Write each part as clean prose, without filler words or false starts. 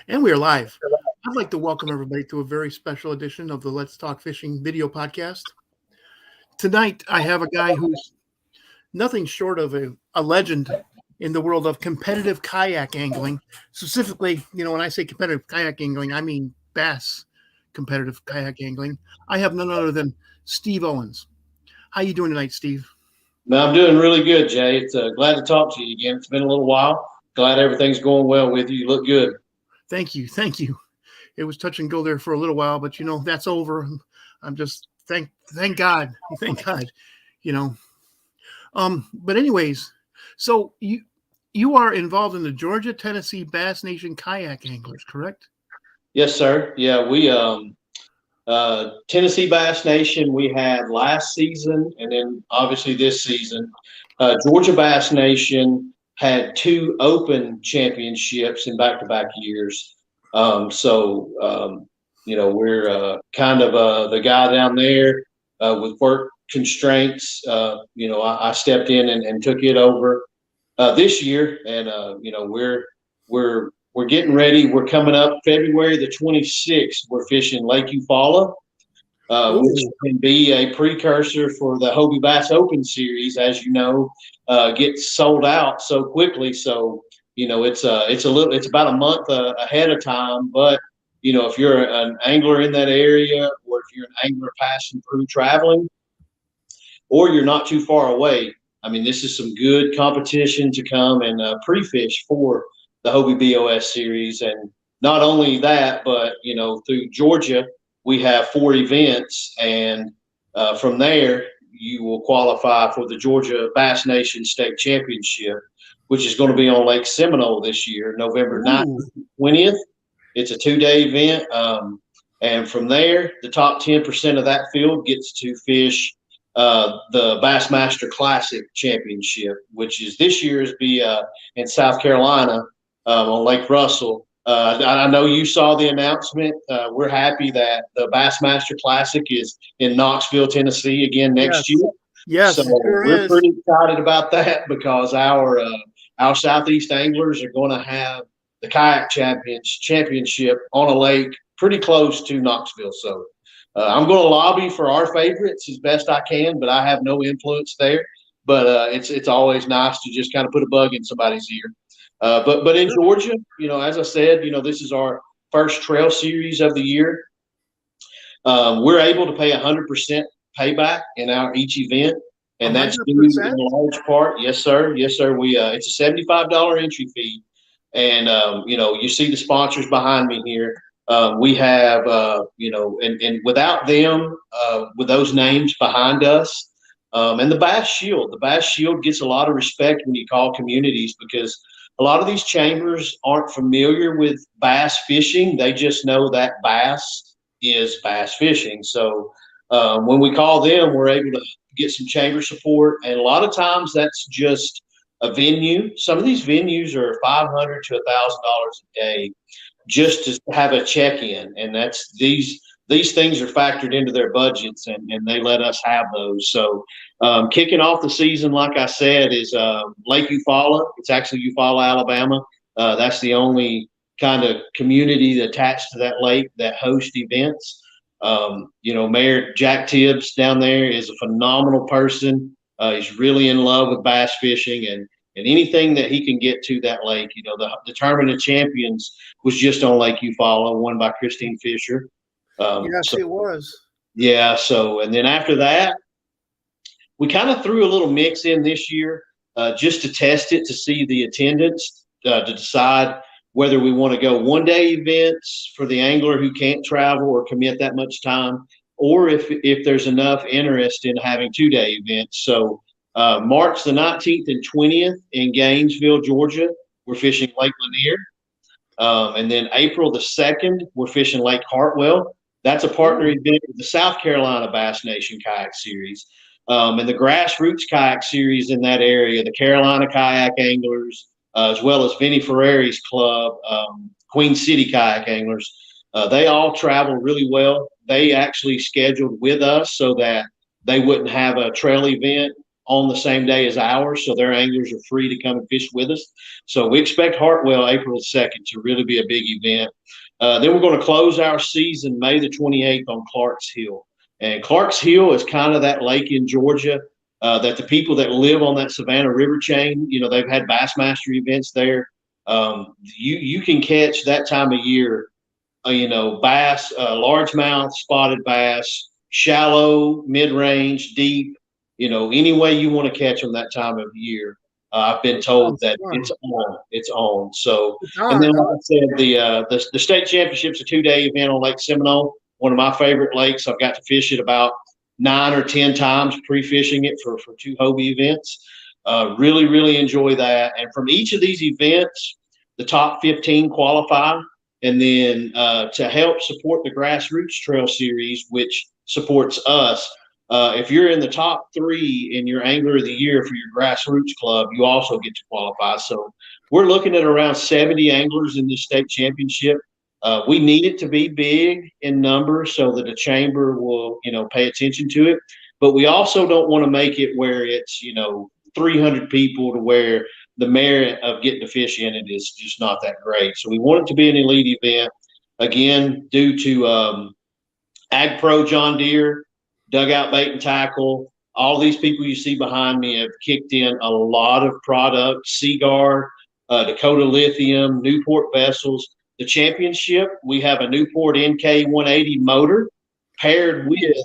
And we are live. I'd like to welcome everybody to a very special edition of the Let's Talk Fishing video podcast. Tonight, I have a guy who's nothing short of a legend in the world of competitive kayak angling. Specifically, when I say competitive kayak angling, I mean bass competitive kayak angling. I have none other than Steve Owens. How you doing tonight, Steve? No, I'm doing really good, Jay. It's glad to talk to you again. It's been a little while. Glad everything's going well with you. You look good. Thank you. It was touch and go there for a little while, but that's over. I'm just thank God, thank God. You know, but anyways, so you are involved in the Georgia Tennessee Bass Nation Kayak Anglers, correct? Yes, sir. Yeah, we Tennessee Bass Nation we had last season, and then obviously this season. Georgia Bass Nation had two open championships in back-to-back years. We're kind of the guy down there with work constraints. I stepped in and took it over this year, and we're getting ready. We're coming up February the 26th. We're fishing Lake Eufaula, which can be a precursor for the Hobie Bass Open Series, as you know, gets sold out so quickly. So it's about a month ahead of time. But if you're an angler in that area, or if you're an angler passing through traveling, or you're not too far away, I mean, this is some good competition to come and pre-fish for the Hobie BOS series. And not only that, but through Georgia, we have 4 events, and from there you will qualify for the Georgia Bass Nation State Championship, which is going to be on Lake Seminole this year, November 9th and 20th. It's a 2-day event, and from there, the top 10% of that field gets to fish the Bassmaster Classic Championship, which is this year's in South Carolina on Lake Russell. I know you saw the announcement. We're happy that the Bassmaster Classic is in Knoxville, Tennessee again next year. Yes, so we're pretty excited about that because our Southeast anglers are going to have the Kayak Championship on a lake pretty close to Knoxville. So I'm going to lobby for our favorites as best I can, but I have no influence there. But it's always nice to just kind of put a bug in somebody's ear. But in Georgia, as I said, this is our first trail series of the year. We're able to pay 100% payback in each event, and 100%? That's due in large part. Yes, sir. Yes, sir. It's a $75 entry fee, and you see the sponsors behind me here. We have and without them, with those names behind us, and the Bass Shield gets a lot of respect when you call communities, because a lot of these chambers aren't familiar with bass fishing. They just know that bass is bass fishing. So when we call them, we're able to get some chamber support. And a lot of times that's just a venue. Some of these venues are $500 to $1,000 a day just to have a check-in. And that's these things are factored into their budgets, and they let us have those. So kicking off the season, like I said, is Lake Eufaula. It's actually Eufaula, Alabama. That's the only kind of community attached to that lake that hosts events. Mayor Jack Tibbs down there is a phenomenal person. He's really in love with bass fishing, and anything that he can get to that lake. The Tournament of Champions was just on Lake Eufaula, won by Christine Fisher. Yes, it was. Yeah. So, and then after that, we kind of threw a little mix in this year just to test it, to see the attendance, to decide whether we want to go 1-day events for the angler who can't travel or commit that much time, or if there's enough interest in having 2-day events. So March the 19th and 20th in Gainesville, Georgia, we're fishing Lake Lanier. And then April the 2nd, we're fishing Lake Hartwell. That's a partner event with the South Carolina Bass Nation Kayak Series. And the Grassroots Kayak Series in that area, the Carolina Kayak Anglers, as well as Vinnie Ferreri's club, Queen City Kayak Anglers, they all travel really well. They actually scheduled with us so that they wouldn't have a trail event on the same day as ours, so their anglers are free to come and fish with us. So we expect Hartwell April 2nd to really be a big event. Then we're going to close our season May the 28th on Clark's Hill. And Clark's Hill is kind of that lake in Georgia that the people that live on that Savannah River chain, they've had Bassmaster events there. You can catch that time of year, bass, largemouth, spotted bass, shallow, mid-range, deep, any way you want to catch them that time of year. I've been told that it's on. It's on. So, and then like I said, the state championship's a 2-day event on Lake Seminole, one of my favorite lakes. I've got to fish it about 9 or 10 times, pre-fishing it for 2 Hobie events. Really, really enjoy that. And from each of these events, the top 15 qualify. And then to help support the Grassroots Trail Series, which supports us, if you're in the top 3 in your Angler of the Year for your Grassroots Club, you also get to qualify. So we're looking at around 70 anglers in this state championship. We need it to be big in numbers so that the chamber will, pay attention to it. But we also don't want to make it where it's, 300 people to where the merit of getting to fish in it is just not that great. So we want it to be an elite event. Again, due to Ag Pro John Deere, Dugout Bait and Tackle, all these people you see behind me have kicked in a lot of product, Seaguar, Dakota Lithium, Newport Vessels. The championship, we have a Newport NK180 motor paired with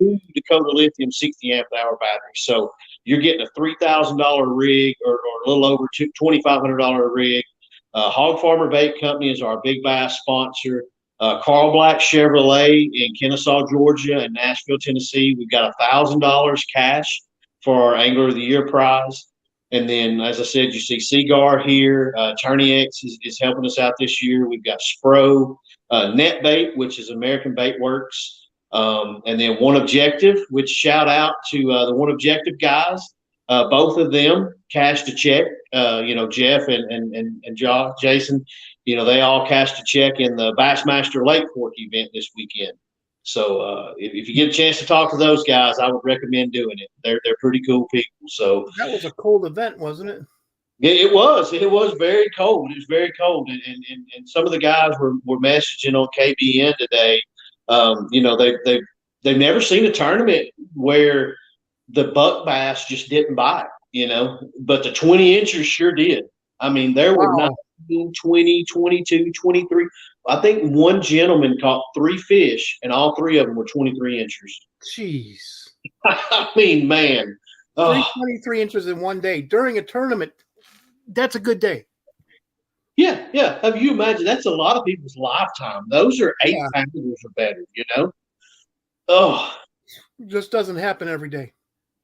2 Dakota Lithium 60 amp hour batteries. So you're getting a $3,000 rig or a little over $2,500 rig. Hog Farmer Bait Company is our big bass sponsor. Carl Black Chevrolet in Kennesaw, Georgia, and Nashville, Tennessee. We've got $1,000 cash for our Angler of the Year prize. And then, as I said, you see Seaguar here. Tourney X is helping us out this year. We've got Spro, Net Bait, which is American Bait Works. And then One Objective, which shout out to the One Objective guys. Both of them cashed a check. Jeff and Jason, they all cashed a check in the Bassmaster Lake Fork event this weekend. So if you get a chance to talk to those guys, I would recommend doing it. They're pretty cool people. So that was a cold event, wasn't it? Yeah, it was. It was very cold. It was very cold, and some of the guys were messaging on KBN today. They've never seen a tournament where the buck bass just didn't bite. But the 20-inchers sure did. I mean, there were 19, 20, 22, 23. I think one gentleman caught 3 fish, and all 3 of them were 23-inchers. Jeez. I mean, man. 23 inches in one day during a tournament. That's a good day. Yeah. Have you imagined? That's a lot of people's lifetime. Those are 8 pounders or better, Oh. It just doesn't happen every day.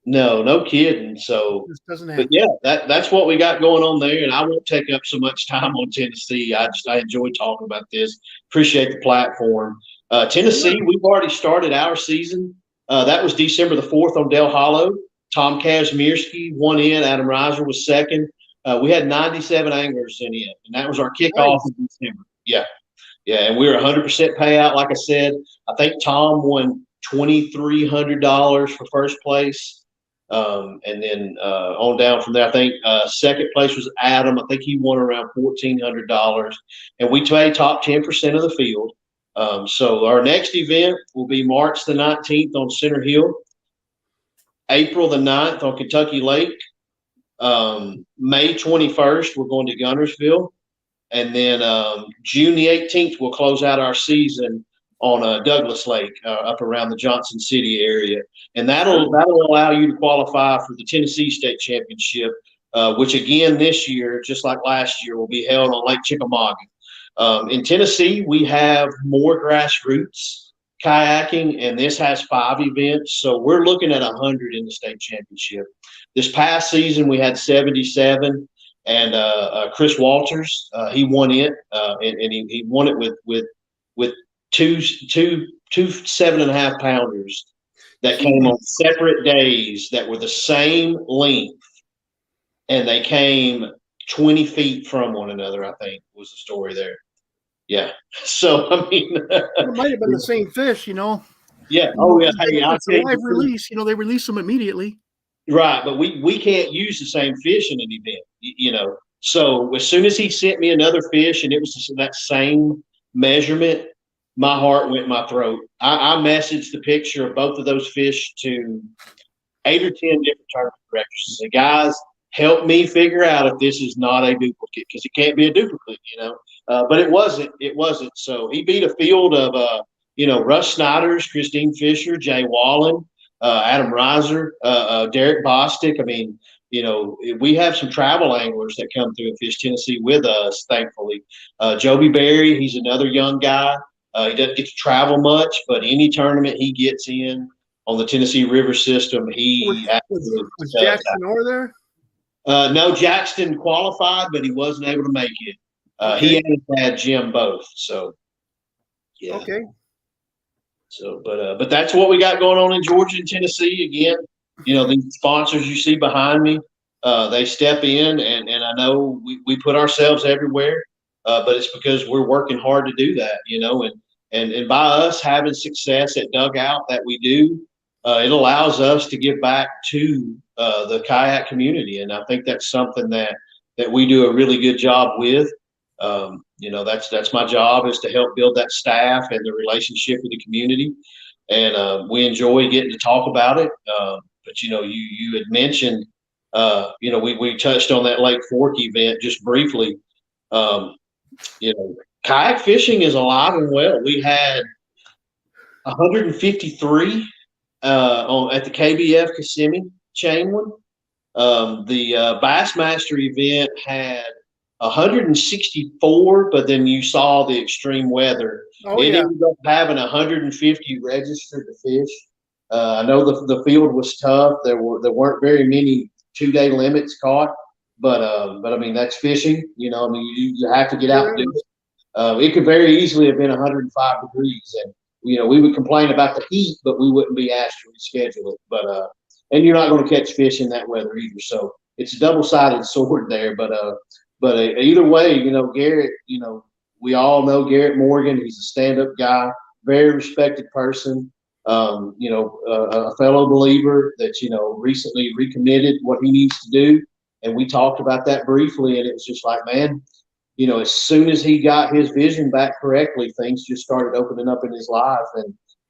No kidding. So, doesn't happen. But yeah, that's what we got going on there, and I won't take up so much time on Tennessee. I enjoy talking about this. Appreciate the platform. Tennessee, we've already started our season. That was December the 4th on Del Hollow. Tom Kazmierski won in. Adam Reiser was second. We had 97 anglers in it, and that was our kickoff in December. Yeah, and we were 100% payout. Like I said, I think Tom won $2,300 for first place. And then on down from there, I think second place was Adam. I think he won around $1,400, and we pay top 10% of the field. So our next event will be March the 19th on Center Hill, April the 9th on Kentucky Lake, May 21st we're going to Guntersville, and then June the 18th we'll close out our season on Douglas Lake up around the Johnson City area. And that'll allow you to qualify for the Tennessee State Championship, which again this year, just like last year, will be held on Lake Chickamauga. In Tennessee, we have more grassroots kayaking, and this has 5 events. So we're looking at 100 in the state championship. This past season, we had 77, and Chris Walters, he won it, and he won it with two 7.5 pounders that came on separate days that were the same length, and they came 20 feet from one another, I think was the story there. Yeah. So, I mean, it might have been the same fish, Yeah. Oh, yeah. Hey, it's a live release. They release them immediately. Right, but we can't use the same fish in an event, you know. So as soon as he sent me another fish and it was that same measurement, my heart went in my throat. I messaged the picture of both of those fish to 8 or 10 different tournament directors and said, guys, help me figure out if this is not a duplicate, because it can't be a duplicate, you know. But it wasn't. It wasn't. So he beat a field of, Russ Snyder's, Christine Fisher, Jay Wallen, Adam Reiser, Derek Bostic. I mean, we have some travel anglers that come through and fish Tennessee with us, thankfully. Joby Berry, he's another young guy. He doesn't get to travel much, but any tournament he gets in on the Tennessee River system, he was Jackson over there? No, Jackson qualified, but he wasn't able to make it. Okay. He and his dad Jim both. So, yeah. Okay. So, but that's what we got going on in Georgia and Tennessee. Again, the sponsors you see behind me, they step in, and I know we put ourselves everywhere, but it's because we're working hard to do that, and by us having success at Dugout that we do, it allows us to give back to the kayak community, and I think that's something that we do a really good job with. That's my job, is to help build that staff and the relationship with the community, and we enjoy getting to talk about it. But you had mentioned, we touched on that Lake Fork event just briefly. Kayak fishing is alive and well. We had 153 at the KBF Kissimmee chain one. The Bassmaster event had 164, but then you saw the extreme weather. It ended up having 150 registered to fish. I know the field was tough. There weren't very many 2-day limits caught, but I mean, that's fishing. You have to get out and do it. It could very easily have been 105 degrees, and we would complain about the heat, but we wouldn't be asked to reschedule it. But and you're not going to catch fish in that weather either. So it's a double-sided sword there. But either way, Garrett, we all know Garrett Morgan. He's a stand-up guy, very respected person. A fellow believer that recently recommitted what he needs to do, and we talked about that briefly. And it was just like, man, as soon as he got his vision back correctly, things just started opening up in his life,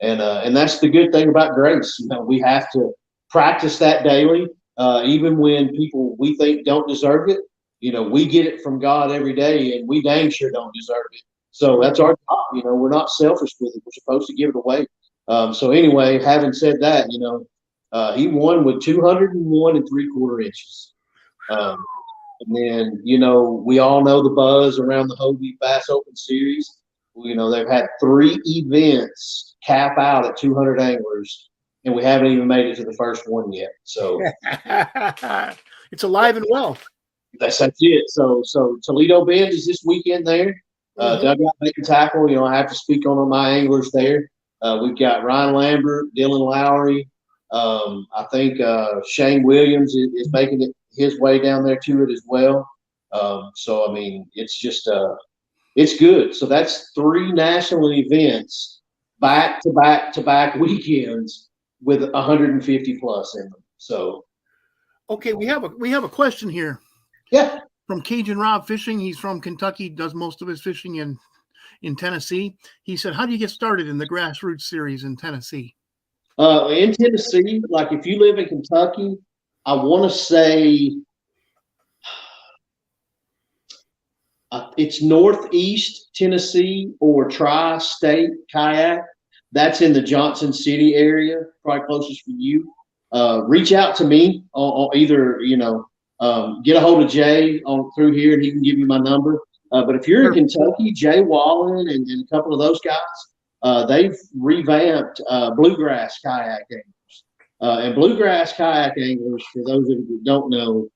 and that's the good thing about grace. We have to practice that daily, even when people we think don't deserve it. We get it from God every day, and we dang sure don't deserve it. So that's our job. We're not selfish with it. We're supposed to give it away. So anyway, having said that, he won with 201 3/4 inches. And then, we all know the buzz around the Hobie Bass Open Series. They've had 3 events cap out at 200 anglers, and we haven't even made it to the first one yet. So it's alive and well. That's it. So Toledo Bend is this weekend there. Dugout making tackle. I have to speak on my anglers there. We've got Ryan Lambert, Dylan Lowry. I think Shane Williams is making it his way down there to it as well. So I mean, it's just it's good. So that's 3 national events back to back weekends with 150 plus in them. So okay, we have a question here. Yeah. From Cajun Rob Fishing. He's from Kentucky, does most of his fishing in Tennessee. He said, how do you get started in the Grassroots series in Tennessee? In Tennessee, like if you live in Kentucky, I want to say it's Northeast Tennessee or Tri-State Kayak. That's in the Johnson City area, probably closest for you. Reach out to me on either, get a hold of Jay through here, and he can give you my number. But if you're in Kentucky, Jay Wallen and a couple of those guys, they've revamped bluegrass kayak anglers. And bluegrass kayak anglers, for those of you who don't know,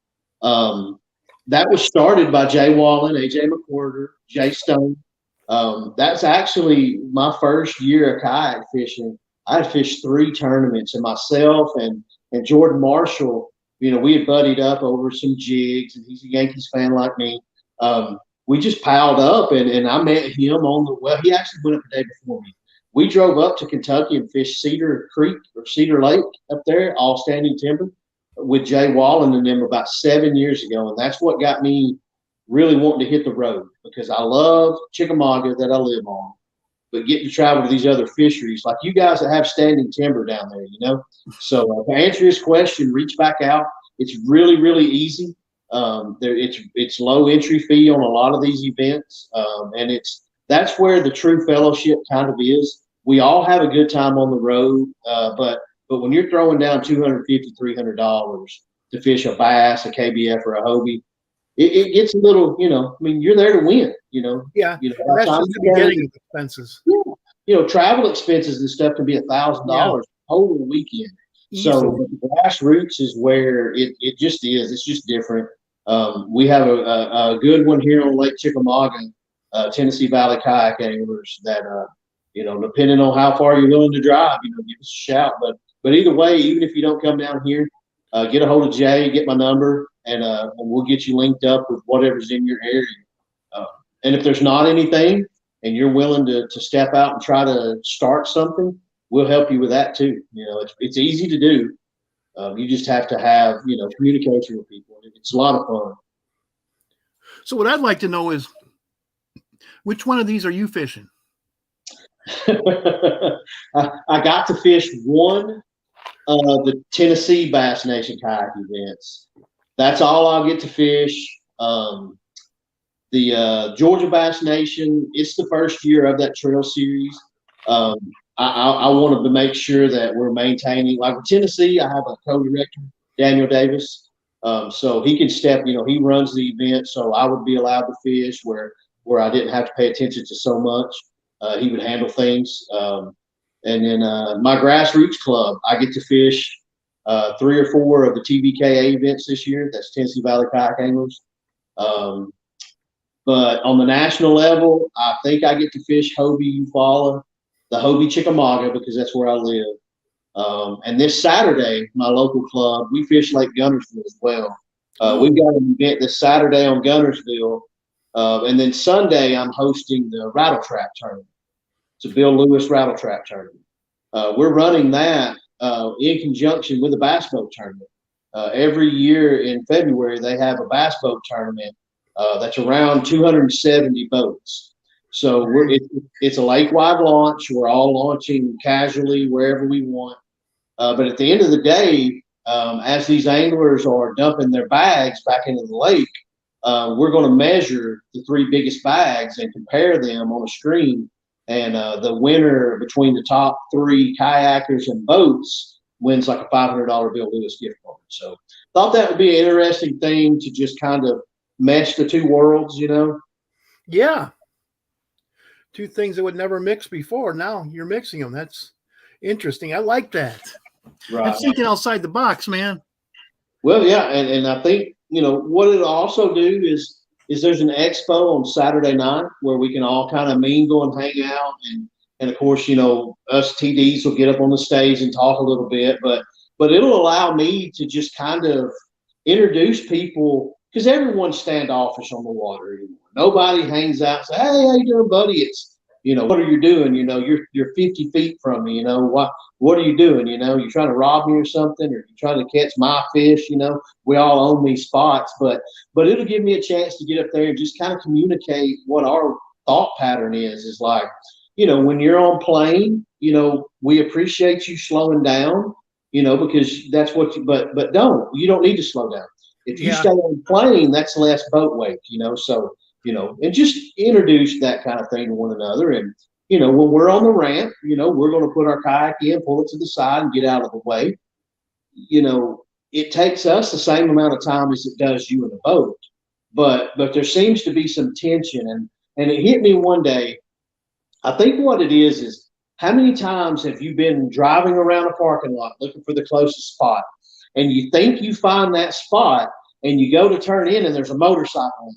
that was started by Jay Wallen, AJ McWhorter, Jay Stone. That's actually my first year of kayak fishing. I had fished 3 tournaments, and myself and Jordan Marshall, we had buddied up over some jigs, and he's a Yankees fan like me. We just piled up, and I met him he actually went up the day before me. We drove up to Kentucky and fished Cedar Creek or Cedar Lake up there, all standing timber. with Jay Wallen and them about 7 years ago, and that's what got me really wanting to hit the road, because I love Chickamauga that I live on, but getting to travel to these other fisheries, like you guys that have standing timber down there, you know. So to answer his question, reach back out. It's really, really easy. It's low entry fee on a lot of these events, and that's where the true fellowship kind of is. We all have a good time on the road, but when you're throwing down $250, $300 to fish a bass, a KBF, or a Hobie, it gets a little, you know. I mean, you're there to win, you know. Yeah, you know, that's just the beginning of expenses. Yeah. You know, travel expenses and stuff can be $1,000 total weekend. Easily. So Grassroots is where it just is. It's just different. We have a good one here on Lake Chickamauga, Tennessee Valley Kayak Anglers that, you know, depending on how far you're willing to drive, you know, give us a shout. But either way, even if you don't come down here, get a hold of Jay, get my number, and we'll get you linked up with whatever's in your area. And if there's not anything and you're willing to step out and try to start something, we'll help you with that too. You know, it's easy to do. You just have to have, you know, communication with people. It's a lot of fun. So what I'd like to know is, which one of these are you fishing? I got to fish one of the Tennessee Bass Nation kayak events. That's all I'll get to fish. The Georgia Bass Nation, it's the first year of that trail series. I wanted to make sure that we're maintaining, like with Tennessee, I have a co-director, Daniel Davis. So he can step, you know, he runs the event, so I would be allowed to fish where I didn't have to pay attention to so much. He would handle things. And then my Grassroots club, I get to fish 3 or 4 of the TVKA events this year. That's Tennessee Valley Kayak Anglers. But on the national level, I think I get to fish Hobie, Eufaula, the Hobie Chickamauga, because that's where I live. And this Saturday, my local club, we fish Lake Guntersville as well. We've got an event this Saturday on Guntersville. And then Sunday, I'm hosting the Rattle Trap Tournament. It's a Bill Lewis Rattle Trap Tournament. We're running that in conjunction with a bass boat tournament. Every year in February, they have a bass boat tournament that's around 270 boats. So it's a lake-wide launch. We're all launching casually wherever we want. But at the end of the day, as these anglers are dumping their bags back into the lake, we're going to measure the 3 biggest bags and compare them on a screen. And the winner between the top 3 kayakers and boats wins like a $500 Bill Lewis gift card. So thought that would be an interesting thing to just kind of mesh the 2 worlds, you know? Yeah. 2 things that would never mix before. Now you're mixing them. That's interesting. I like that. Right. That's thinking outside the box, man. Well, yeah. And I think, you know, what it'll also do is there's an expo on Saturday night where we can all kind of mingle and hang out. And of course, you know, us TDs will get up on the stage and talk a little bit, but it'll allow me to just kind of introduce people, because everyone's standoffish on the water anymore. Nobody hangs out and says, "Hey, how you doing, buddy?" It's, you know, what are you doing? You know, you're 50 feet from me. You know, what are you doing? You know, you trying to rob me or something, or you trying to catch my fish? You know, we all own these spots, but it'll give me a chance to get up there and just kind of communicate what our thought pattern is. Is like, you know, when you're on plane, you know, we appreciate you slowing down, you know, because that's what you, but you don't need to slow down. If you stay on plane, that's less boat weight, you know, so, you know, and just introduce that kind of thing to one another. And, you know, when we're on the ramp, you know, we're going to put our kayak in, pull it to the side and get out of the way. You know, it takes us the same amount of time as it does you in a boat, but there seems to be some tension. And it hit me one day. I think what it is how many times have you been driving around a parking lot looking for the closest spot, and you think you find that spot and you go to turn in and there's a motorcycle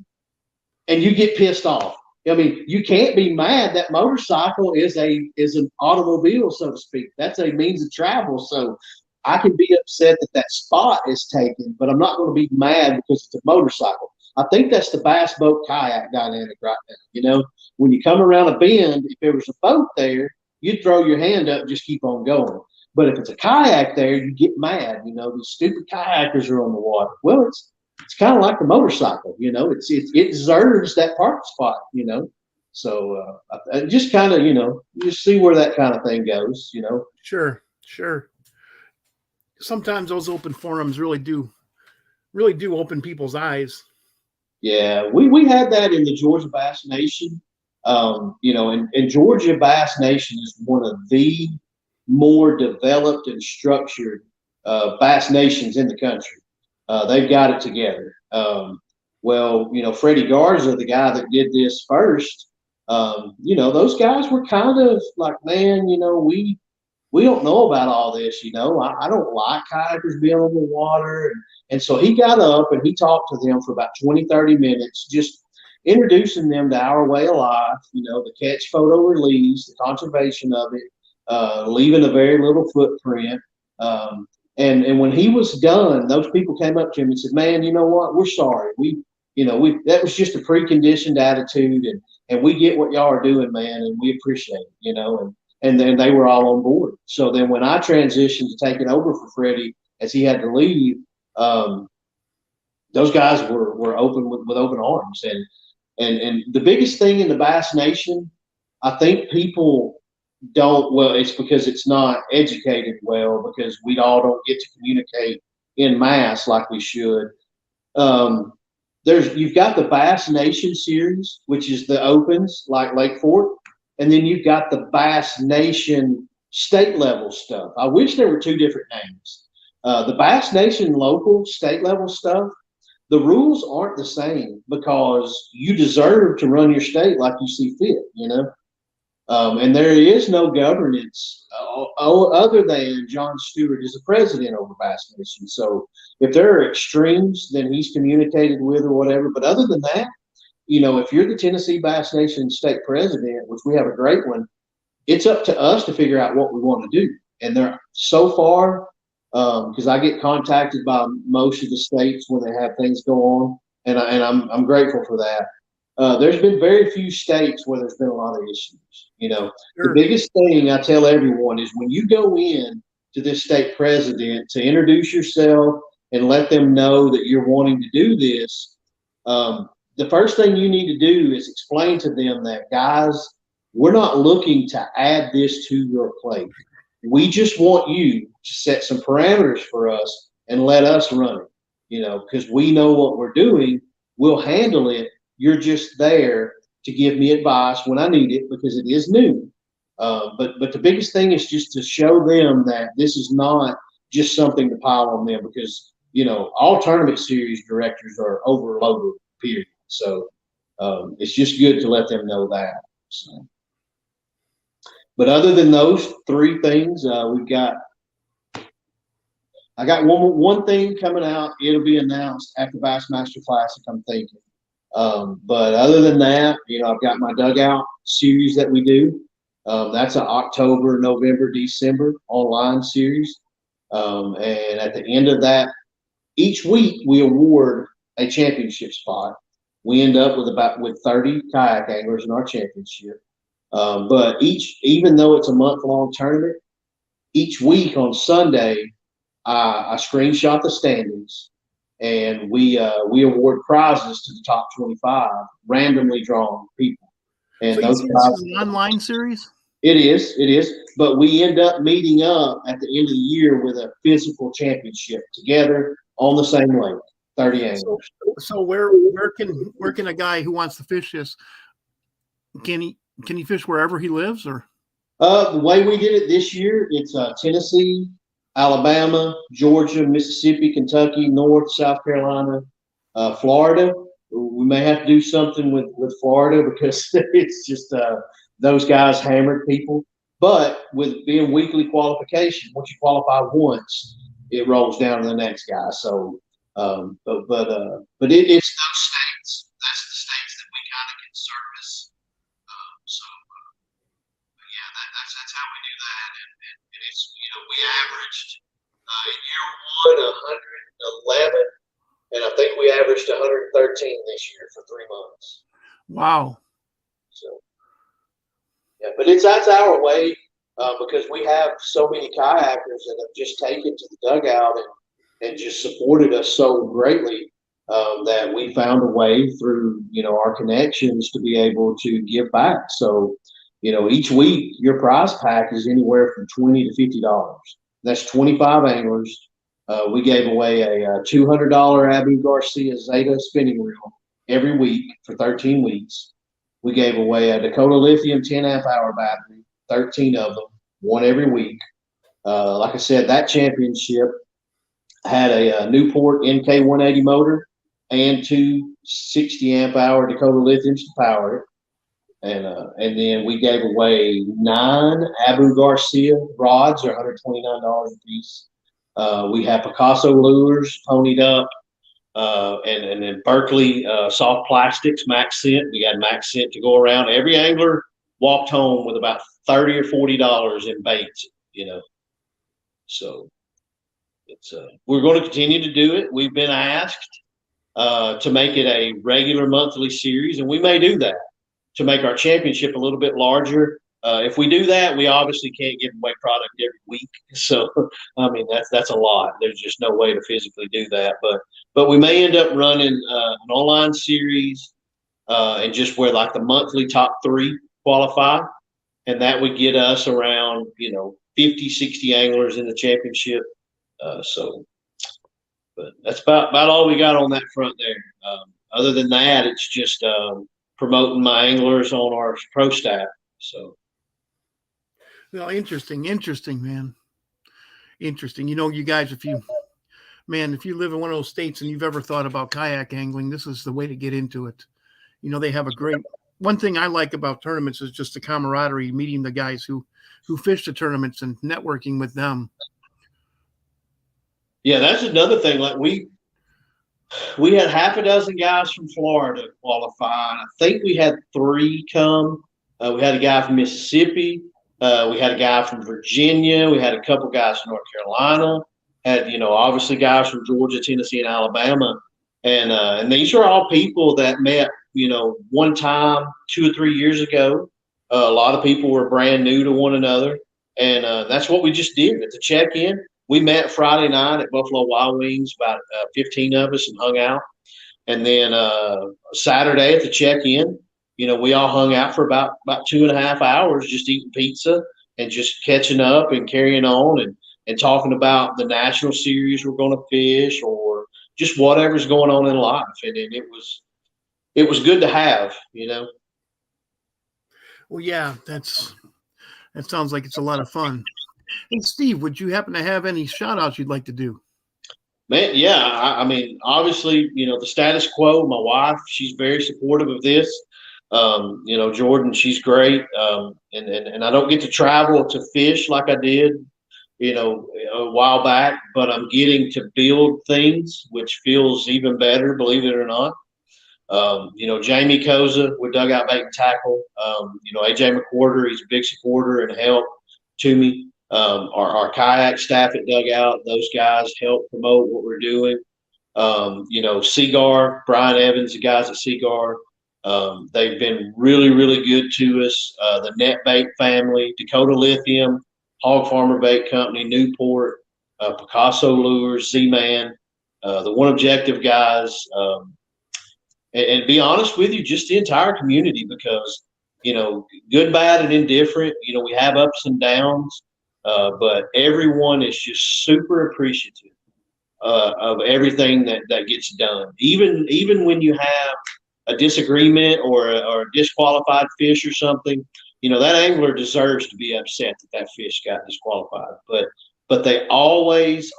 and you get pissed off? I mean, you can't be mad. That motorcycle is an automobile, so to speak. That's a means of travel. So I can be upset that spot is taken, but I'm not going to be mad because it's a motorcycle. I think that's the bass boat kayak dynamic right now. You know, when you come around a bend, if there was a boat there, you'd throw your hand up and just keep on going. But if it's a kayak there, you get mad. These stupid kayakers are on the water. Well, it's kind of like the motorcycle. It deserves that park spot. So I just kind of you just see where that kind of thing goes. Sure. Sometimes those open forums really do open people's eyes. Yeah, we had that in the Georgia Bass Nation. And Georgia Bass Nation is one of the more developed and structured bass nations in the country. They've got it together. Freddie Garza, the guy that did this first, those guys were kind of like, man, we don't know about all this. I don't like kayakers being on the water. And so he got up and he talked to them for about 20, 30 minutes, just introducing them to our way of life, the catch, photo, release, the conservation of it, leaving a very little footprint. And when he was done, those people came up to him and said, man, you know what? We're sorry. That was just a preconditioned attitude, and we get what y'all are doing, man, and we appreciate it, and then they were all on board. So then when I transitioned to taking over for Freddie as he had to leave, those guys were open with open arms. And the biggest thing in the Bass Nation, I think people don't, well, it's because it's not educated well, because we all don't get to communicate in mass like we should. You've got the Bass Nation series, which is the opens like Lake Fork, and then you've got the Bass Nation state level stuff. I wish there were two different names. The Bass Nation local state level stuff, the rules aren't the same because you deserve to run your state like you see fit, and there is no governance other than John Stewart is the president over Bass Nation. So if there are extremes, then he's communicated with or whatever. But other than that, if you're the Tennessee Bass Nation state president, which we have a great one, it's up to us to figure out what we want to do. And there, so far, because I get contacted by most of the states when they have things go on, and I'm grateful for that. There's been very few states where there's been a lot of issues. Sure. The biggest thing I tell everyone is when you go in to this state president to introduce yourself and let them know that you're wanting to do this, the first thing you need to do is explain to them that, guys, we're not looking to add this to your plate. We just want you to set some parameters for us and let us run it, because we know what we're doing. We'll handle it. You're just there to give me advice when I need it because it is new. But the biggest thing is just to show them that this is not just something to pile on them, because, all tournament series directors are overloaded, period. So it's just good to let them know that. So. But other than those three things, I got one thing coming out. It'll be announced at the Bassmaster Classic, I'm thinking. But other than that, I've got my dugout series that we do. That's an October, November, December online series. And at the end of that, each week we award a championship spot. We end up with 30 kayak anglers in our championship. But even though it's a month-long tournament, each week on Sunday, I screenshot the standings, and we award prizes to the top 25, randomly drawn people. And so those this is an online series? It is. But we end up meeting up at the end of the year with a physical championship together on the same lake, 30 anglers. So where can a guy who wants to fish this, can he fish wherever he lives, or? The way we did it this year, it's Tennessee, Alabama, Georgia, Mississippi, Kentucky, North, South Carolina, Florida. We may have to do something with Florida because it's just those guys hammered people. But with being weekly qualification, once you qualify once, it rolls down to the next guy. So, but it's those states. That's the states that we kind of can service. Yeah, that's how we do that. And it's, we averaged in year one 111, and I think we averaged 113 this year for 3 months. Wow. So, yeah, but that's our way. because we have so many kayakers that have just taken to the dugout and just supported us so greatly that we found a way through, our connections to be able to give back. So, each week your prize pack is anywhere from $20 to $50. That's 25 anglers. We gave away a $200 Abu Garcia Zeta spinning reel every week for 13 weeks. We gave away a Dakota Lithium 10 amp hour battery, 13 of them, one every week. Like I said, that championship had a Newport NK180 motor and two 60 amp hour Dakota Lithiums to power it. And then we gave away 9 Abu Garcia rods, they're $129 a piece. We have Picasso lures ponied up, and then Berkeley soft plastics, Max Scent. We got Max Scent to go around. Every angler walked home with about $30 or $40 in baits, So it's we're going to continue to do it. We've been asked to make it a regular monthly series, and we may do that to make our championship a little bit larger. If we do that, we obviously can't give away product every week. So, I mean, that's a lot. There's just no way to physically do that. But we may end up running an online series and just where like the monthly top 3 qualify. And that would get us around, 50, 60 anglers in the championship. But that's about all we got on that front there. Other than that, it's just promoting my anglers on our pro staff. So. Well, interesting, man. Interesting. You guys, if you live in one of those states and you've ever thought about kayak angling, this is the way to get into it. They have a great. One thing I like about tournaments is just the camaraderie, meeting the guys who fish the tournaments and networking with them. Yeah, that's another thing. Like we had half a dozen guys from Florida qualify. I think we had 3 come. We had a guy from Mississippi. We had a guy from Virginia. We had a couple guys from North Carolina. Had obviously guys from Georgia, Tennessee, and Alabama. And these are all people that met one time 2 or 3 years ago. A lot of people were brand new to one another, and that's what we just did at the check-in. We met Friday night at Buffalo Wild Wings, about 15 of us, and hung out. And then Saturday at the check-in, we all hung out for about 2.5 hours, just eating pizza and just catching up and carrying on and talking about the national series we're going to fish or just whatever's going on in life. And it was good to have. Well, yeah, that sounds like it's a lot of fun. And Steve, would you happen to have any shout outs you'd like to do? Man, yeah. I mean, obviously, the status quo, my wife, she's very supportive of this. Jordan, she's great. And I don't get to travel to fish like I did, a while back, but I'm getting to build things, which feels even better, believe it or not. Jamie Koza with Dugout Bait and Tackle. AJ McWhorter, he's a big supporter and help to me. Our kayak staff at Dugout, those guys help promote what we're doing. Seagar, Brian Evans, the guys at Seagar, they've been really, really good to us. The Net Bait family, Dakota Lithium, Hog Farmer Bait Company, Newport, Picasso Lures, Z-Man, the One Objective guys, and be honest with you, just the entire community, because, good, bad, and indifferent, we have ups and downs, but everyone is just super appreciative of everything that gets done. Even when you have a disagreement or a disqualified fish or something, that angler deserves to be upset that fish got disqualified. But they always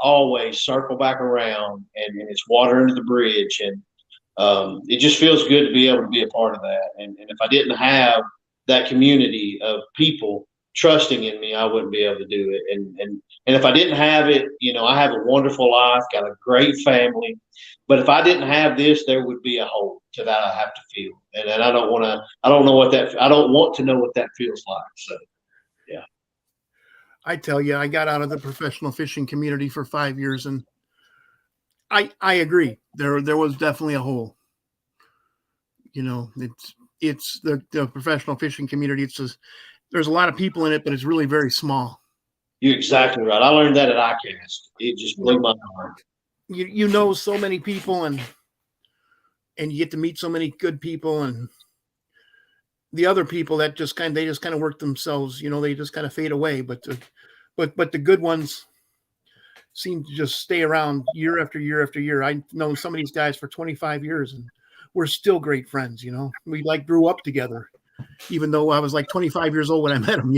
circle back around, and it's water under the bridge. And it just feels good to be able to be a part of that. And if I didn't have that community of people trusting in me, I wouldn't be able to do it. And if I didn't have it, I have a wonderful life, got a great family. But if I didn't have this, there would be a hole to that I have to feel. And I don't want to know what that feels like. So, yeah. I tell you, I got out of the professional fishing community for 5 years, and I agree. There was definitely a hole. It's the professional fishing community. there's a lot of people in it, but it's really very small. You're exactly right. I learned that at ICAST. It just blew my mind. You know so many people, and you get to meet so many good people, and the other people that just kind of work themselves. They just kind of fade away. But the good ones seem to just stay around year after year after year. I've known some of these guys for 25 years, and we're still great friends. We grew up together, even though I was like 25 years old when I met them.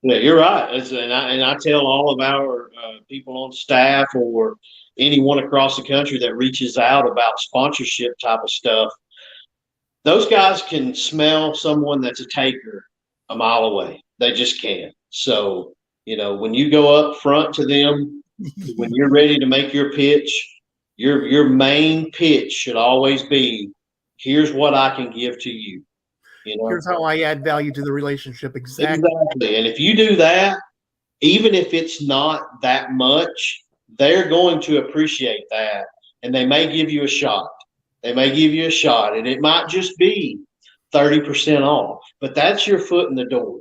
Yeah, you're right. And I tell all of our people on staff or anyone across the country that reaches out about sponsorship type of stuff, those guys can smell someone that's a taker a mile away. They just can. So, when you go up front to them, when you're ready to make your pitch, your main pitch should always be, here's what I can give to you. Here's how I add value to the relationship. Exactly. And if you do that, even if it's not that much, they're going to appreciate that. And they may give you a shot. And it might just be 30% off, but that's your foot in the door,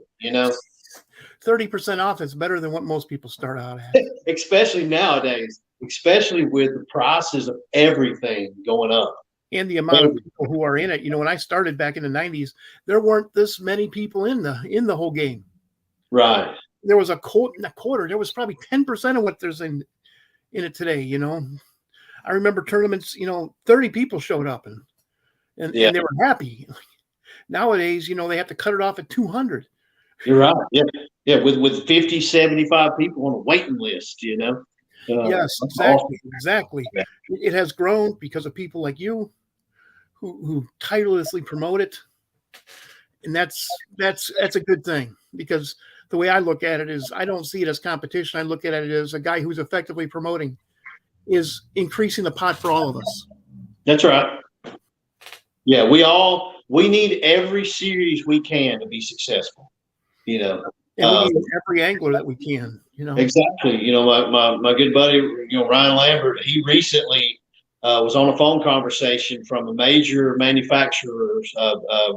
30% off is better than what most people start out at. Especially nowadays, especially with the prices of everything going up. And the amount of people who are in it. When I started back in the 90s, there weren't this many people in the whole game. Right. There was a quarter. There was probably 10% of what there's in it today. I remember tournaments. 30 people showed up, and they were happy. Nowadays, they have to cut it off at 200. You're right. Yeah. With 50, 75 people on a waiting list. Yes, exactly. It has grown because of people like you, who tirelessly promote it, and that's a good thing, because the way I look at it is, I don't see it as competition. I look at it as a guy who's effectively promoting is increasing the pot for all of us. That's right. Yeah, we need every series we can to be successful. And we need every angler that we can. Exactly. My good buddy, Ryan Lambert, he recently was on a phone conversation from a major manufacturer's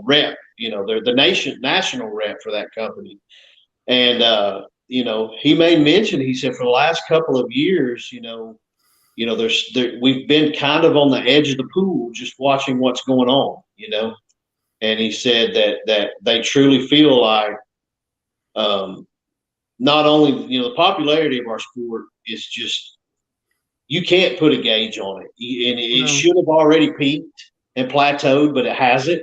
rep. They're the national rep for that company. And, he made mention, he said, for the last couple of years, we've been kind of on the edge of the pool, just watching what's going on, and he said that they truly feel like, not only, the popularity of our sport is just, you can't put a gauge on it. And it should have already peaked and plateaued, but it hasn't.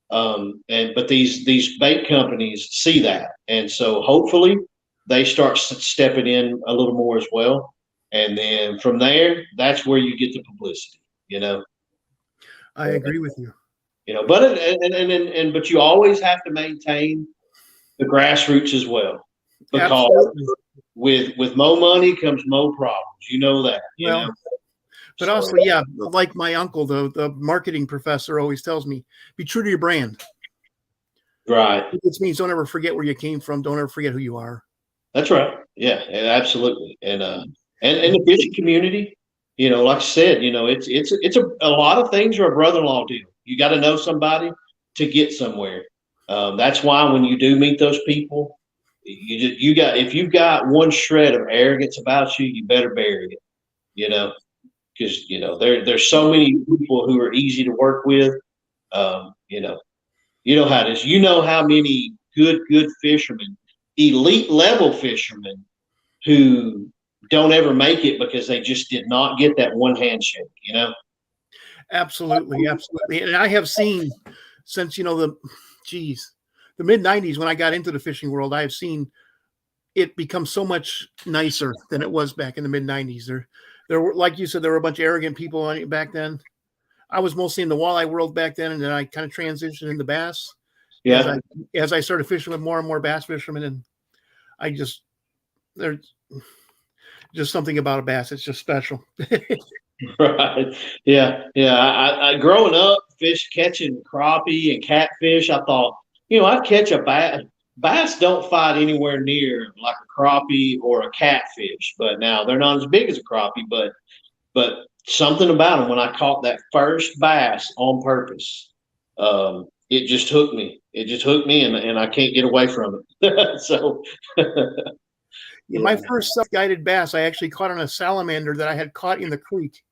But these bait companies see that. And so hopefully they start stepping in a little more as well. And then from there, that's where you get the publicity, I agree with you. But but you always have to maintain the grassroots as well. Because with more money comes more problems. That. But also, like my uncle, the marketing professor always tells me, be true to your brand. Right. This means don't ever forget where you came from. Don't ever forget who you are. That's right. Yeah, absolutely. And the fishing community, like I said, it's a lot of things are a brother-in-law deal. You got to know somebody to get somewhere. That's why when you do meet those people, if you've got one shred of arrogance about you, you better bury it, because there's so many people who are easy to work with. You know how it is. How many good fishermen, elite level fishermen, who don't ever make it because they just did not get that one handshake. Absolutely. And I have seen since the mid-90s, when I got into the fishing world, I have seen it become so much nicer than it was back in the mid-90s. There were, like you said, there were a bunch of arrogant people on it back then. I was mostly in the walleye world back then, and then I kind of transitioned into bass. Yeah. As I started fishing with more and more bass fishermen, and there's just something about a bass. It's just special. Right. Yeah. I growing up, catching crappie and catfish, I thought, I'd catch a bass. Bass don't fight anywhere near like a crappie or a catfish, but now they're not as big as a crappie, but something about them, when I caught that first bass on purpose, it just hooked me. it just hooked me, and I can't get away from it. So, My first self-guided bass, I actually caught on a salamander that I had caught in the creek.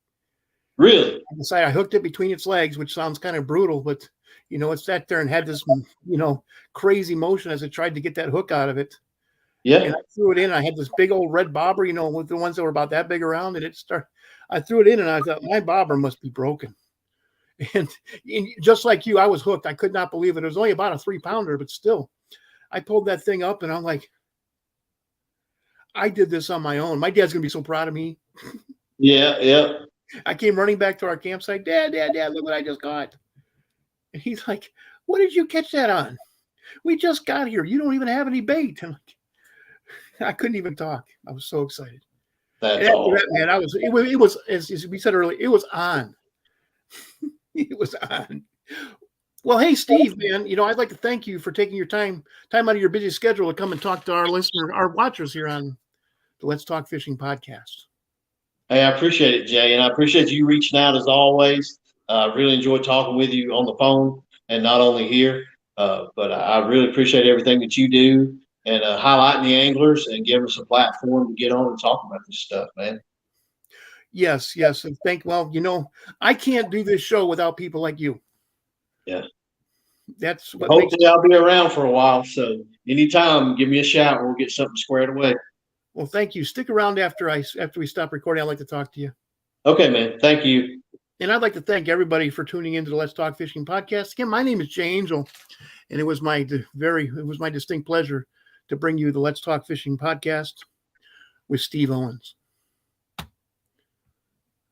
Really? I hooked it between its legs, which sounds kind of brutal, but it sat there and had this, crazy motion as it tried to get that hook out of it. Yeah. And I threw it in. I had this big old red bobber, with the ones that were about that big around, and I threw it in, and I thought my bobber must be broken. And just like you, I was hooked. I could not believe it. It was only about a 3-pounder, but still, I pulled that thing up, and I'm like, I did this on my own. My dad's gonna be so proud of me. Yeah. I came running back to our campsite. Dad, look what I just caught. And he's like, what did you catch that on? We just got here. You don't even have any bait. And I couldn't even talk. I was so excited. That's all. Man, it was, as we said earlier, it was on. It was on. Well, hey, Steve, man, I'd like to thank you for taking your time out of your busy schedule to come and talk to our watchers here on the Let's Talk Fishing podcast. Hey, I appreciate it, Jay, and I appreciate you reaching out as always. I really enjoyed talking with you on the phone and not only here, but I really appreciate everything that you do and highlighting the anglers and giving us a platform to get on and talk about this stuff, man. Yes. And I can't do this show without people like you. Yeah. That's what hopefully I'll be around for a while. So anytime, give me a shout and we'll get something squared away. Well, thank you. Stick around after we stop recording. I'd like to talk to you. Okay, man. Thank you. And I'd like to thank everybody for tuning into the Let's Talk Fishing podcast. Again, my name is Jay Angel, and it was my distinct pleasure to bring you the Let's Talk Fishing podcast with Steve Owens.